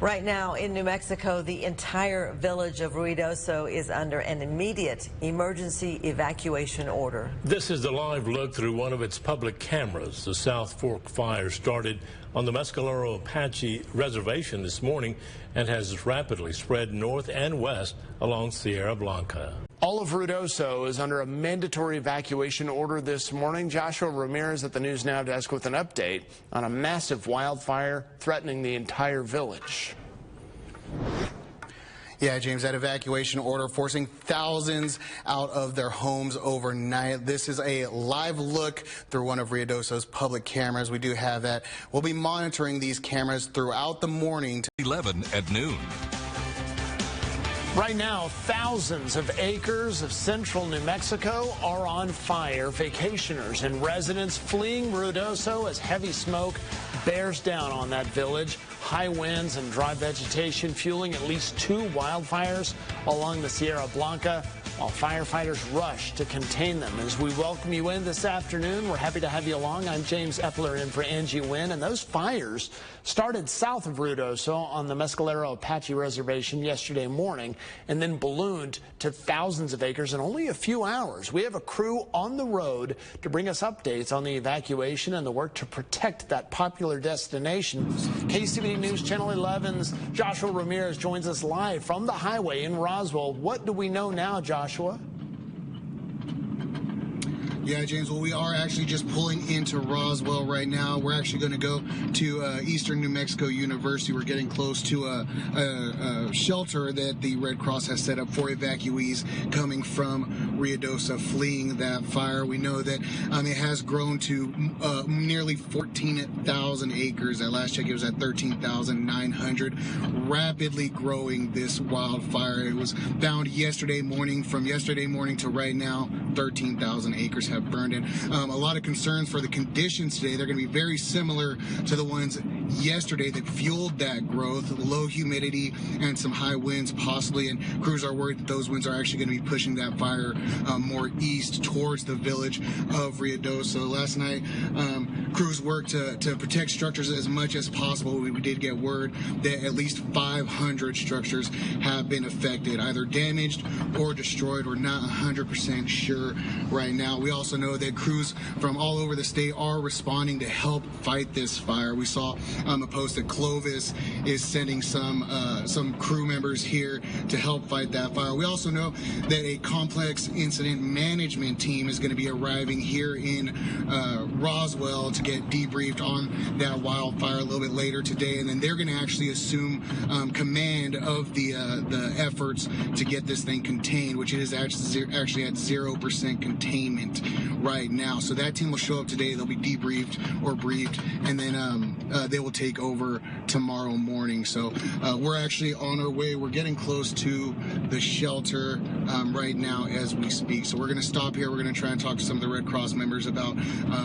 Right now in New Mexico, the entire village of Ruidoso is under an immediate emergency evacuation order. This is the live look through one of its public cameras. The South Fork fire started on the Mescalero Apache Reservation this morning and has rapidly spread north and west along Sierra Blanca. All of Ruidoso is under a mandatory evacuation order this morning. Joshua Ramirez at the News Now desk with an update on a massive wildfire threatening the entire village. Yeah, James, that evacuation order forcing thousands out of their homes overnight. This is a live look through one of Ruidoso's public cameras. We do have that. We'll be monitoring these cameras throughout the morning. 11 at noon. Right now, thousands of acres of central New Mexico are on fire. Vacationers and residents fleeing Ruidoso as heavy smoke bears down on that village. High winds and dry vegetation fueling at least 2 wildfires along the Sierra Blanca, while firefighters rush to contain them. As we welcome you in this afternoon, we're happy to have you along. I'm James Epler in for Angie Wynn, and those fires started south of Ruidoso on the Mescalero Apache Reservation yesterday morning and then ballooned to thousands of acres in only a few hours. We have a crew on the road to bring us updates on the evacuation and the work to protect that popular destination. KCBD News Channel 11's Joshua Ramirez joins us live from the highway in Roswell. What do we know now, Joshua? Yeah, James, well, we are actually just pulling into Roswell right now. We're actually going to go to Eastern New Mexico University. We're getting close to a shelter that the Red Cross has set up for evacuees coming from Ruidoso fleeing that fire. We know that it has grown to nearly 14,000 acres. At last check, it was at 13,900. Rapidly growing, this wildfire. It was found yesterday morning. From yesterday morning to right now, 13,000 acres have burned in. A lot of concerns for the conditions today. They're going to be very similar to the ones yesterday that fueled that growth. Low humidity and some high winds possibly, and crews are worried that those winds are actually going to be pushing that fire more east towards the village of Ruidoso. Last night, crews worked to protect structures as much as possible. We did get word that at least 500 structures have been affected, either damaged or destroyed. We're not 100% sure right now. We also know that crews from all over the state are responding to help fight this fire. We saw a post that Clovis is sending some crew members here to help fight that fire. We also know that a complex incident management team is going to be arriving here in Roswell to get debriefed on that wildfire a little bit later today, and then they're going to actually assume command of the efforts to get this thing contained, which it is actually at 0% containment right now. So that team will show up today. They'll be debriefed or briefed, and then they will take over tomorrow morning. So we're actually on our way. We're getting close to the shelter right now as we speak. So we're going to stop here. We're going to try and talk to some of the Red Cross members about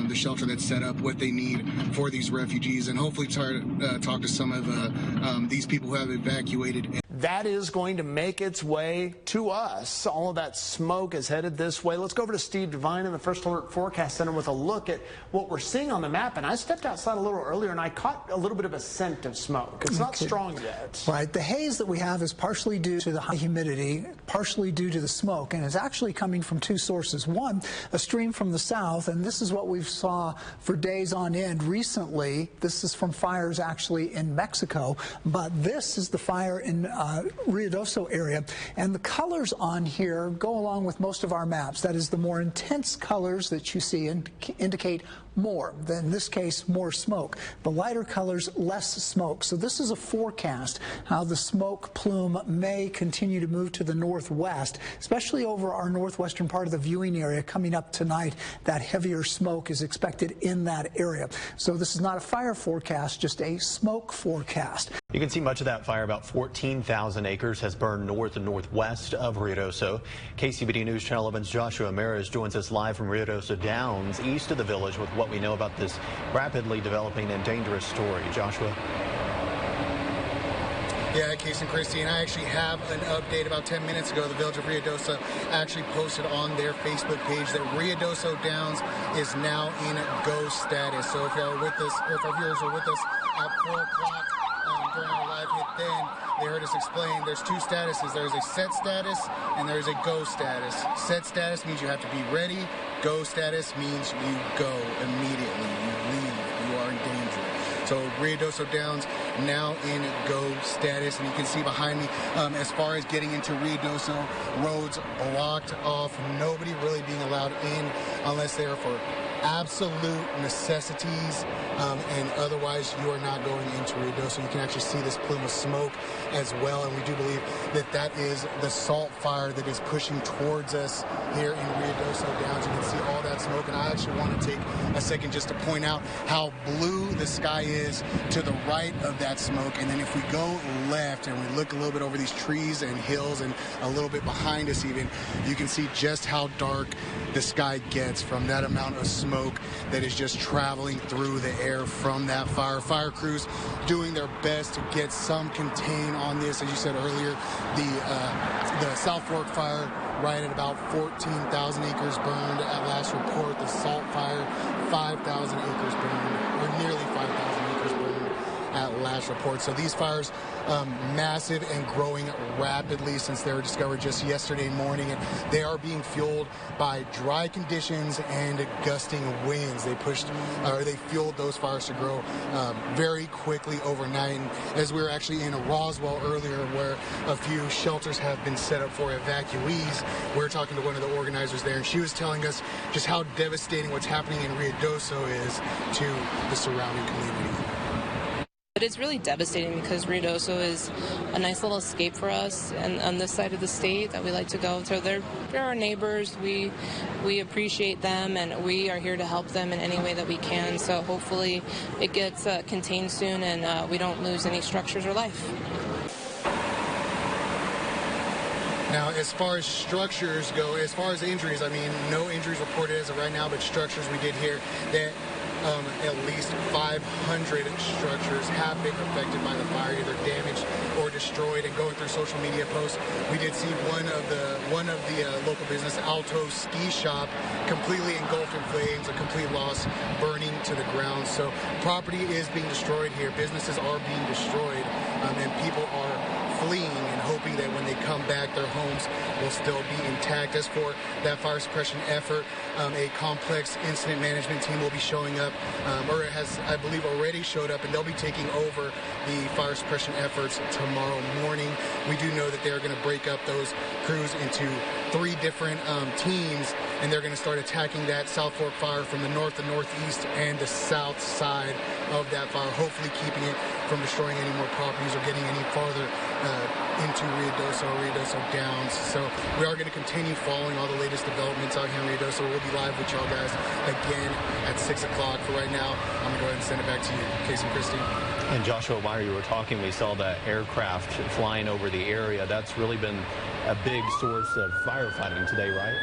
the shelter that's set up, what they need for these refugees, and hopefully try to talk to some of these people who have evacuated. That is going to make its way to us. All of that smoke is headed this way. Let's go over to Steve Devine in the First Alert Forecast Center with a look at what we're seeing on the map. And I stepped outside a little earlier and I caught a little bit of a scent of smoke. It's not strong yet. Right. The haze that we have is partially due to the high humidity, partially due to the smoke, and it's actually coming from 2 sources. One, a stream from the south, and this is what we've saw for days on end recently. This is from fires actually in Mexico, but this is the fire in Ruidoso area, and the colors on here go along with most of our maps. That is, the more intense colors that you see indicate more, in this case more smoke. The lighter colors, less smoke. So this is a forecast how the smoke plume may continue to move to the northwest, especially over our northwestern part of the viewing area. Coming up tonight, that heavier smoke is expected in that area. So this is not a fire forecast, just a smoke forecast. You can see much of that fire, about 14,000 acres, has burned north and northwest of Ruidoso. KCBD News Channel 11's Joshua Ramirez joins us live from Ruidoso Downs, east of the village, with what we know about this rapidly developing and dangerous story. Joshua. Yeah, Case and Christy, and I actually have an update. About 10 minutes ago, the village of Ruidoso actually posted on their Facebook page that Ruidoso Downs is now in ghost status. So if y'all are with us, or if our viewers are with us at 4 o'clock, during our live hit then, they heard us explain there's two statuses. There's a set status and there's a go status. Set status means you have to be ready. Go status means you go immediately. You leave. You are in danger. So Ruidoso Downs now in go status, and you can see behind me, as far as getting into Ruidoso, roads blocked off. Nobody really being allowed in unless they are for absolute necessities, and otherwise you are not going into Ruidoso. You can actually see this plume of smoke as well, and we do believe that that is the salt fire that is pushing towards us here in Ruidoso Downs. You can see all that smoke, and I actually want to take a second just to point out how blue the sky is to the right of that smoke, and then if we go left and we look a little bit over these trees and hills and a little bit behind us even, you can see just how dark the sky gets from that amount of smoke that is just traveling through the air from that fire. Fire crews doing their best to get some contain on this. As you said earlier, the South Fork fire right at about 14,000 acres burned at last report. The Salt fire, 5,000 acres burned, or nearly 5,000 acres burned at last report. So these fires, massive and growing rapidly since they were discovered just yesterday morning, and they are being fueled by dry conditions and gusting winds. They fueled those fires to grow very quickly overnight. And as we were actually in Roswell earlier, where a few shelters have been set up for evacuees, we were talking to one of the organizers there, and she was telling us just how devastating what's happening in Ruidoso is to the surrounding community. But it's really devastating because Ruidoso is a nice little escape for us, and on this side of the state that we like to go. So they're our neighbors. We appreciate them, and we are here to help them in any way that we can. So hopefully it gets contained soon, and we don't lose any structures or life. Now, as far as structures go, as far as injuries, I mean, no injuries reported as of right now, but structures we did hear that at least 500 structures have been affected by the fire, either damaged or destroyed. And going through social media posts, we did see one of the local business, Alto Ski Shop, completely engulfed in flames, a complete loss, burning to the ground. So property is being destroyed here. Businesses are being destroyed, and people are fleeing and hoping that when they come back, their homes will still be intact. As for that fire suppression effort, a complex incident management team will be showing up, or has, I believe, already showed up, and they'll be taking over the fire suppression efforts tomorrow morning. We do know that they're going to break up those crews into 3 different teams, and they're going to start attacking that South Fork fire from the north, the northeast, and the south side of that fire, hopefully keeping it from destroying any more properties or getting any farther into Ruidoso Downs. So we are going to continue following all the latest developments out here in Ruidoso. We'll be live with y'all guys again at 6 o'clock. For right now, I'm going to go ahead and send it back to you, Casey and Christine. And Joshua, while you were talking, we saw that aircraft flying over the area. That's really been a big source of firefighting today, right?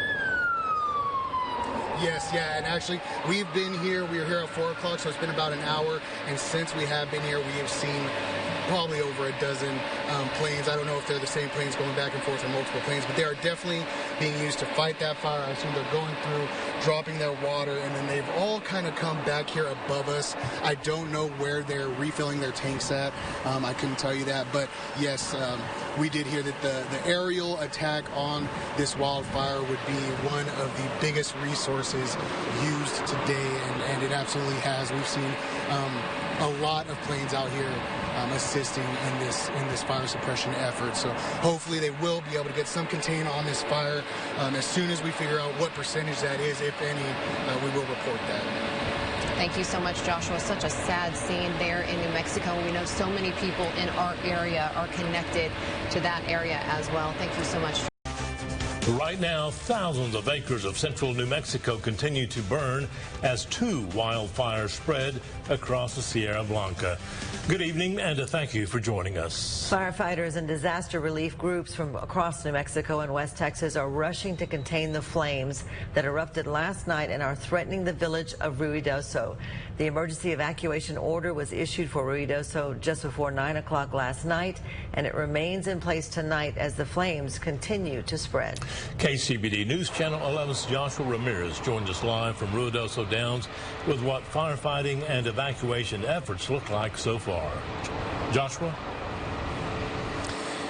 Yes, yeah, and actually, we've been here. We were here at 4 o'clock, so it's been about an hour. And since we have been here, we have seen probably over a dozen planes. I don't know if they're the same planes going back and forth or multiple planes, but they are definitely being used to fight that fire. I assume they're going through, dropping their water, and then they've all kind of come back here above us. I don't know where they're refilling their tanks at. I couldn't tell you that, but yes, we did hear that the aerial attack on this wildfire would be one of the biggest resources used today, and it absolutely has. We've seen a lot of planes out here assisting in this fire suppression effort. So hopefully they will be able to get some contain on this fire. As soon as we figure out what percentage that is, if any, we will report that. Thank you so much, Joshua. Such a sad scene there in New Mexico. We know so many people in our area are connected to that area as well. Thank you so much. Right now, thousands of acres of central New Mexico continue to burn as 2 wildfires spread across the Sierra Blanca. Good evening, and thank you for joining us. Firefighters and disaster relief groups from across New Mexico and West Texas are rushing to contain the flames that erupted last night and are threatening the village of Ruidoso. The emergency evacuation order was issued for Ruidoso just before 9 o'clock last night, and it remains in place tonight as the flames continue to spread. KCBD News Channel 11's Joshua Ramirez joins us live from Ruidoso Downs with what firefighting and evacuation efforts look like so far. Joshua?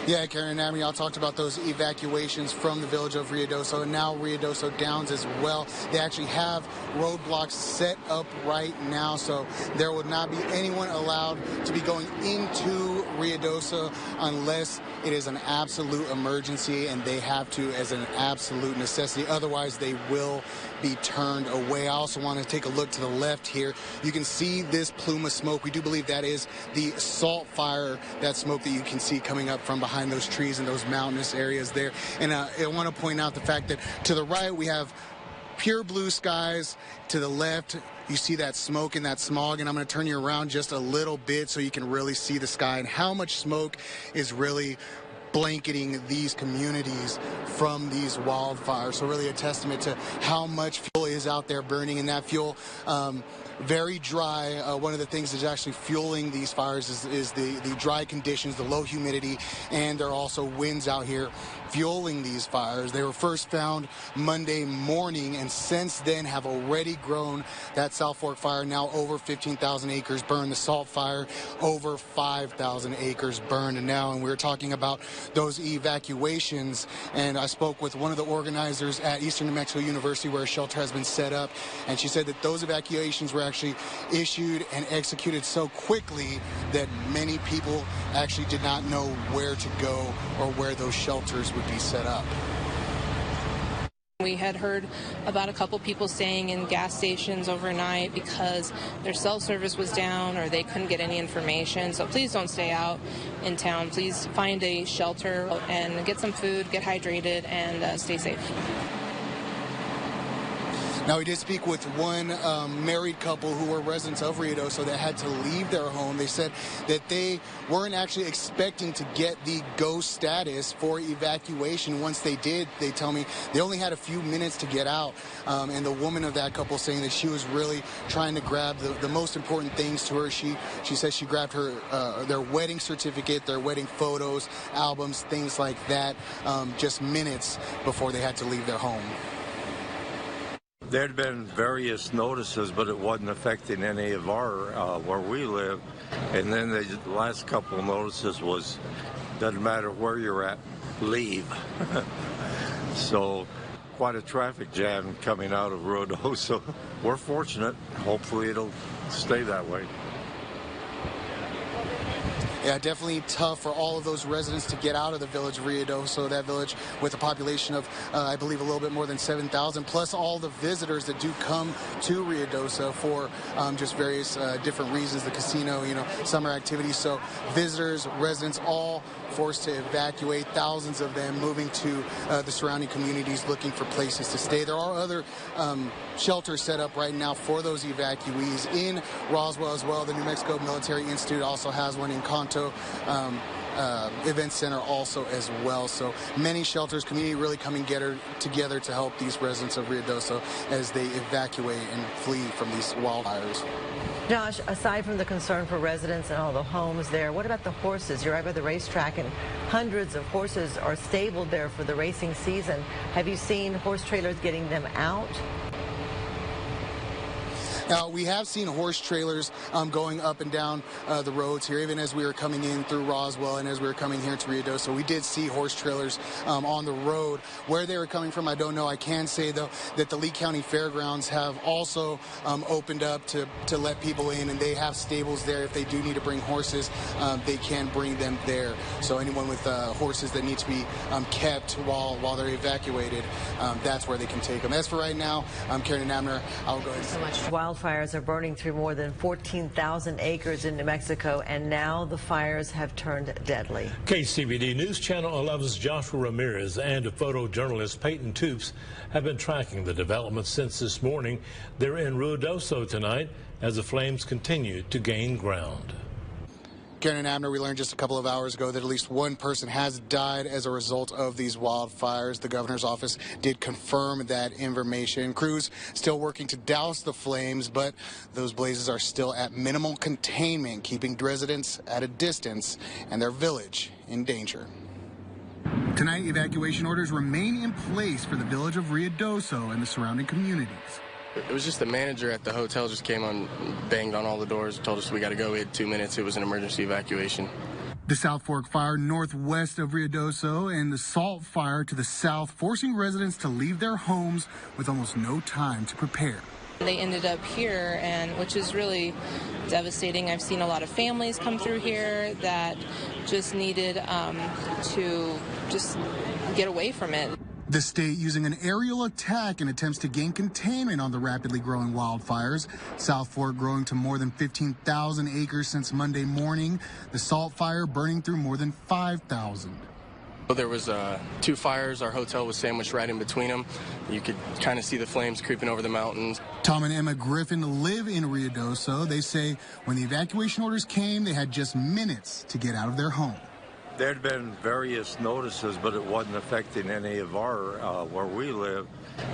Yeah, Karen and Amity, y'all talked about those evacuations from the village of Ruidoso and now Ruidoso Downs as well. They actually have roadblocks set up right now, so there would not be anyone allowed to be going into Ruidoso unless it is an absolute emergency and they have to as an absolute necessity. Otherwise, they will be turned away. I also want to take a look to the left here. You can see this plume of smoke. We do believe that is the salt fire, that smoke that you can see coming up from behind those trees and those mountainous areas there. And I want to point out the fact that to the right we have pure blue skies. To the left you see that smoke and that smog, and I'm going to turn you around just a little bit so you can really see the sky and how much smoke is really blanketing these communities from these wildfires. So really a testament to how much fuel is out there burning, and that fuel very dry. One of the things that's actually fueling these fires is the dry conditions, the low humidity, and there are also winds out here fueling these fires. They were first found Monday morning and since then have already grown. That South Fork fire now over 15,000 acres burned. The Salt fire over 5,000 acres burned. And now, and we were talking about those evacuations, and I spoke with one of the organizers at Eastern New Mexico University where a shelter has been set up, and she said that those evacuations were actually issued and executed so quickly that many people actually did not know where to go or where those shelters would be set up. We had heard about a couple people staying in gas stations overnight because their cell service was down or they couldn't get any information. So please don't stay out in town. Please find a shelter and get some food, get hydrated, and stay safe. Now, we did speak with one married couple who were residents of Ruidoso that had to leave their home. They said that they weren't actually expecting to get the go status for evacuation. Once they did, they tell me they only had a few minutes to get out. And the woman of that couple saying that she was really trying to grab the most important things to her. She says she grabbed her their wedding certificate, their wedding photos, albums, things like that, just minutes before they had to leave their home. There had been various notices, but it wasn't affecting any of our, where we live. And then the last couple of notices was, doesn't matter where you're at, leave. So quite a traffic jam coming out of Ruidoso. We're fortunate. Hopefully it'll stay that way. Yeah, definitely tough for all of those residents to get out of the village of Ruidoso, that village with a population of, I believe, a little bit more than 7,000, plus all the visitors that do come to Ruidoso for just various different reasons, the casino, summer activities. So visitors, residents, all forced to evacuate, thousands of them moving to the surrounding communities looking for places to stay. There are other shelters set up right now for those evacuees in Roswell as well. The New Mexico Military Institute also has one in Conto Event Center also as well. So many shelters, community really coming together to help these residents of Ruidoso as they evacuate and flee from these wildfires. Josh, aside from the concern for residents and all the homes there, what about the horses? You're right by the racetrack, and hundreds of horses are stabled there for the racing season. Have you seen horse trailers getting them out? Now, we have seen horse trailers going up and down the roads here, even as we were coming in through Roswell and as we were coming here to Ruidoso. We did see horse trailers on the road. Where they were coming from, I don't know. I can say, though, that the Lee County Fairgrounds have also opened up to let people in, and they have stables there. If they do need to bring horses, they can bring them there. So anyone with horses that need to be kept while they're evacuated, that's where they can take them. As for right now, I'm Karen and Abner. I'll go ahead. Thanks so much. Wildfires are burning through more than 14,000 acres in New Mexico, and now the fires have turned deadly. KCBD News Channel 11's Joshua Ramirez and photojournalist Peyton Toups have been tracking the developments since this morning. They're in Ruidoso tonight as the flames continue to gain ground. Karen and Abner, we learned just a couple of hours ago that at least one person has died as a result of these wildfires. The governor's office did confirm that information. Crews still working to douse the flames, but those blazes are still at minimal containment, keeping residents at a distance and their village in danger. Tonight, evacuation orders remain in place for the village of Ruidoso and the surrounding communities. It was just the manager at the hotel just came on, banged on all the doors, told us we got to go. We had 2 minutes. It was an emergency evacuation. The South Fork fire northwest of Ruidoso and the Salt fire to the south, forcing residents to leave their homes with almost no time to prepare. They ended up here, and which is really devastating. I've seen a lot of families come through here that just needed to just get away from it. The state using an aerial attack in attempts to gain containment on the rapidly growing wildfires. South Fork growing to more than 15,000 acres since Monday morning. The Salt fire burning through more than 5,000. There was 2 fires. Our hotel was sandwiched right in between them. You could kind of see the flames creeping over the mountains. Tom and Emma Griffin live in Ruidoso. They say when the evacuation orders came, they had just minutes to get out of their home. There had been various notices, but it wasn't affecting any of our where we live.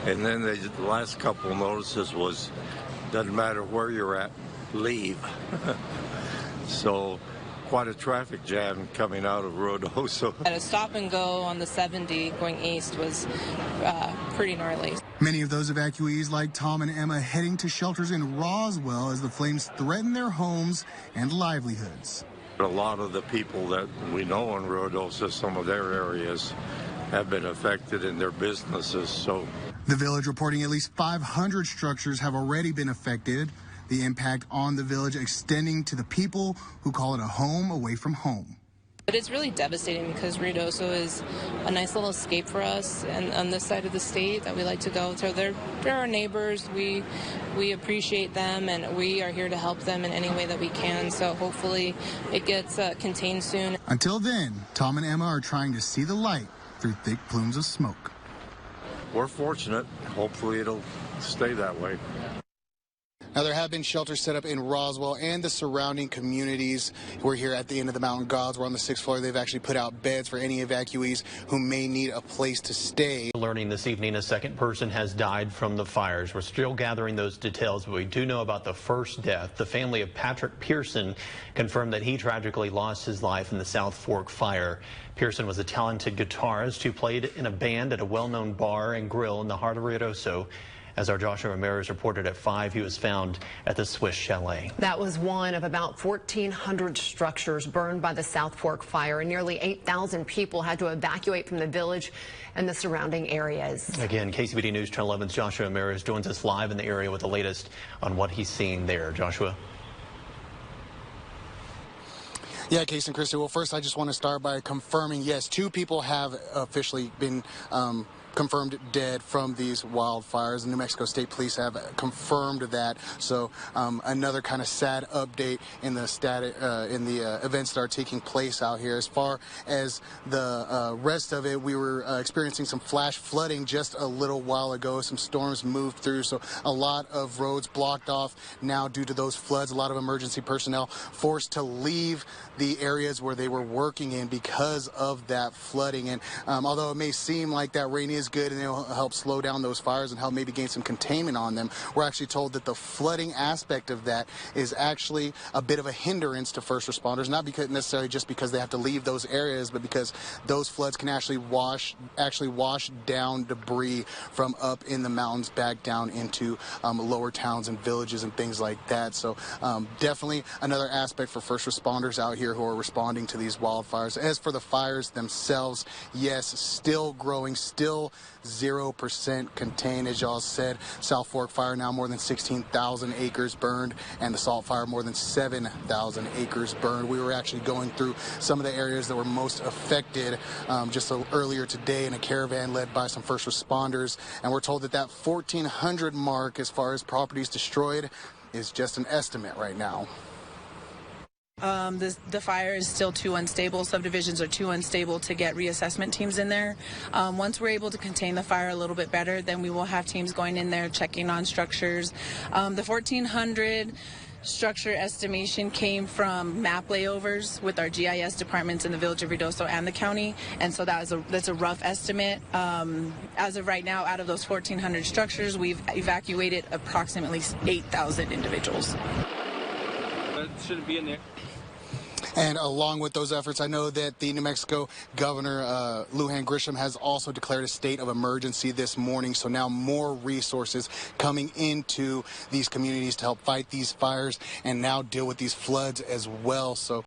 And then the last couple of notices was, doesn't matter where you're at, leave. So quite a traffic jam coming out of Ruidoso. At a stop and go on the 70 going east was pretty gnarly. Many of those evacuees, like Tom and Emma, heading to shelters in Roswell as the flames threaten their homes and livelihoods. A lot of the people that we know in Ruidoso, some of their areas have been affected in their businesses. So the village reporting at least 500 structures have already been affected. The impact on the village extending to the people who call it a home away from home. But it's really devastating because Ruidoso is a nice little escape for us, and on this side of the state that we like to go to. They're our neighbors. We appreciate them, and we are here to help them in any way that we can. So hopefully it gets contained soon. Until then, Tom and Emma are trying to see the light through thick plumes of smoke. we're fortunate. Hopefully it'll stay that way. Now, there have been shelters set up in Roswell and the surrounding communities. We're here at the end of the Mountain Gods. We're on the 6th floor. They've actually put out beds for any evacuees who may need a place to stay. Learning this evening a second person has died from the fires. We're still gathering those details, but we do know about the first death. The family of Patrick Pearson confirmed that he tragically lost his life in the South Fork fire. Pearson was a talented guitarist who played in a band at a well-known bar and grill in the heart of Ruidoso. As our Joshua Ramirez reported at 5, he was found at the Swiss Chalet. That was one of about 1,400 structures burned by the South Fork fire, and nearly 8,000 people had to evacuate from the village and the surrounding areas. Again, KCBD News Channel 11's Joshua Ramirez joins us live in the area with the latest on what he's seeing there. Joshua. Yeah, Casey and Christy. Well, first, I just want to start by confirming, yes, 2 people have officially been confirmed dead from these wildfires. The New Mexico State Police have confirmed that. So another kind of sad update in the events that are taking place out here. As far as the rest of it, we were experiencing some flash flooding just a little while ago. Some storms moved through, so a lot of roads blocked off now due to those floods. A lot of emergency personnel forced to leave the areas where they were working in because of that flooding. And although it may seem like that rain is good and it'll help slow down those fires and help maybe gain some containment on them, we're actually told that the flooding aspect of that is actually a bit of a hindrance to first responders, not because necessarily just because they have to leave those areas, but because those floods can actually wash down debris from up in the mountains back down into lower towns and villages and things like that. So definitely another aspect for first responders out here who are responding to these wildfires. As for the fires themselves, yes, still growing, still 0% contained. As y'all said, South Fork fire now more than 16,000 acres burned, and the Salt fire more than 7,000 acres burned. We were actually going through some of the areas that were most affected just earlier today in a caravan led by some first responders, and we're told that that 1,400 mark as far as properties destroyed is just an estimate right now. The fire is still too unstable. Subdivisions are too unstable to get reassessment teams in there. Once we're able to contain the fire a little bit better, then we will have teams going in there checking on structures. The 1,400 structure estimation came from map layovers with our GIS departments in the village of Ruidoso and the county, and so that's a rough estimate. As of right now, out of those 1,400 structures, we've evacuated approximately 8,000 individuals. That shouldn't be in there. And along with those efforts, I know that the New Mexico Governor, Lujan Grisham, has also declared a state of emergency this morning. So now more resources coming into these communities to help fight these fires and now deal with these floods as well. So